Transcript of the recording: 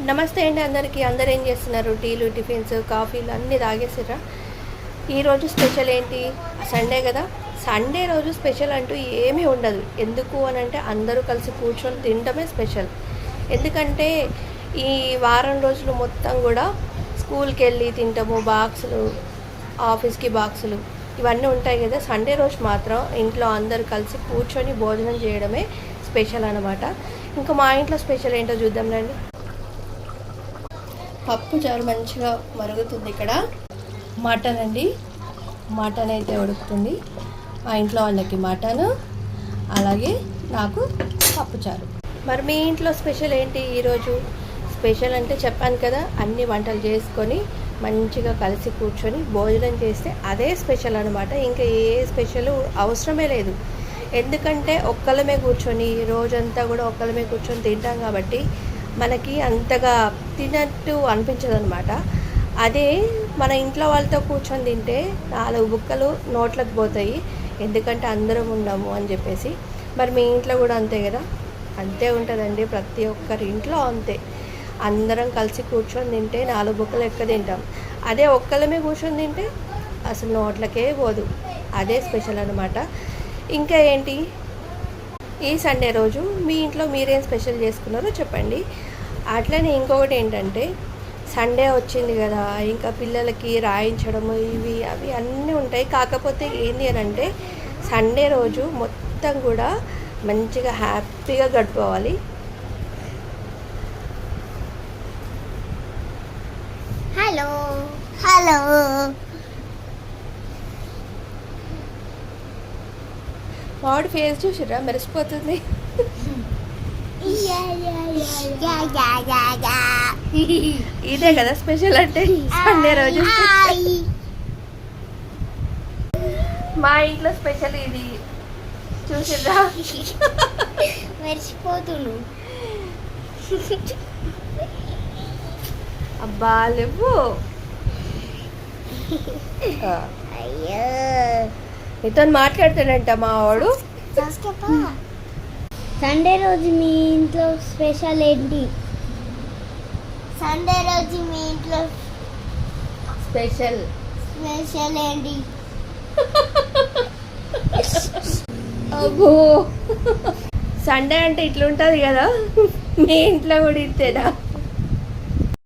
నమస్తే అండి అందరికీ. అందరు ఏం చేస్తున్నారు? టీలు, టిఫిన్స్, కాఫీలు అన్నీ తాగేసిరా? ఈరోజు స్పెషల్ ఏంటి? సండే కదా. సండే రోజు స్పెషల్ అంటూ ఏమీ ఉండదు. ఎందుకు అని అంటే అందరూ కలిసి కూర్చొని తినడమే స్పెషల్. ఎందుకంటే ఈ వారం రోజులు మొత్తం కూడా స్కూల్కి వెళ్ళి తింటాము, బాక్సులు, ఆఫీస్కి బాక్సులు ఇవన్నీ ఉంటాయి కదా. సండే రోజు మాత్రం ఇంట్లో అందరూ కలిసి కూర్చొని భోజనం చేయడమే స్పెషల్ అనమాట. ఇంకా మా ఇంట్లో స్పెషల్ ఏంటో చూద్దాం రండి. పప్పు చారు మంచిగా మరుగుతుంది. ఇక్కడ మటన్ అండి, మటన్ అయితే ఉడుకుతుంది. మా ఇంట్లో వాళ్ళకి మటన్, అలాగే నాకు పప్పు చారు. మరి మీ ఇంట్లో స్పెషల్ ఏంటి ఈరోజు? స్పెషల్ అంటే చెప్పాను కదా, అన్ని వంటలు చేసుకొని మంచిగా కలిసి కూర్చొని భోజనం చేస్తే అదే స్పెషల్ అనమాట. ఇంకా ఏ స్పెషల్ అవసరమే లేదు. ఎందుకంటే ఒక్కలమే కూర్చొని రోజంతా కూడా ఒక్కలమే కూర్చొని తింటాం కాబట్టి మనకి అంతగా తినట్టు అనిపించదు అనమాట. అదే మన ఇంట్లో వాళ్ళతో కూర్చొని తింటే 4 బుక్కలు నోట్లకు పోతాయి. ఎందుకంటే అందరం ఉన్నాము అని చెప్పేసి. మరి మీ ఇంట్లో కూడా అంతే కదా? అంతే ఉంటుందండి, ప్రతి ఒక్కరి ఇంట్లో అంతే. అందరం కలిసి కూర్చొని తింటే 4 బుక్కలు ఎక్కువ తింటాం. అదే ఒక్కలమే కూర్చొని తింటే అసలు నోట్లకే పోదు. అదే స్పెషల్ అనమాట. ఇంకా ఏంటి, ఈ సండే రోజు మీ ఇంట్లో మీరేం స్పెషల్ చేసుకున్నారో చెప్పండి. అట్లనే ఇంకొకటి ఏంటంటే, సండే వచ్చింది కదా, ఇంకా పిల్లలకి రాయించడము ఇవి అవి అన్నీ ఉంటాయి. కాకపోతే ఏంటి అని అంటే సండే రోజు మొత్తం కూడా మంచిగా హ్యాపీగా గడిపోవాలి. హలో హలో వాడు ఫేస్ చూసిరా, మెరిసిపోతుంది. ఇదే కదా స్పెషల్ అంటే, సండే రోజు. మా ఇంట్లో స్పెషల్ ఇది చూసిరా, మెరిసిపోతును. అబ్బా లేవు. అయ్యో, మీతో మాట్లాడుతాడంట మా వాడు. సండే రోజు మీ ఇంట్లో స్పెషల్ ఏంటి? సండే రోజు మీ ఇంట్లో స్పెషల్ ఏంటి? అబ్బో, సండే అంటే ఇట్లుంటుంది కదా, మీ ఇంట్లో కూడా ఇంతేనా?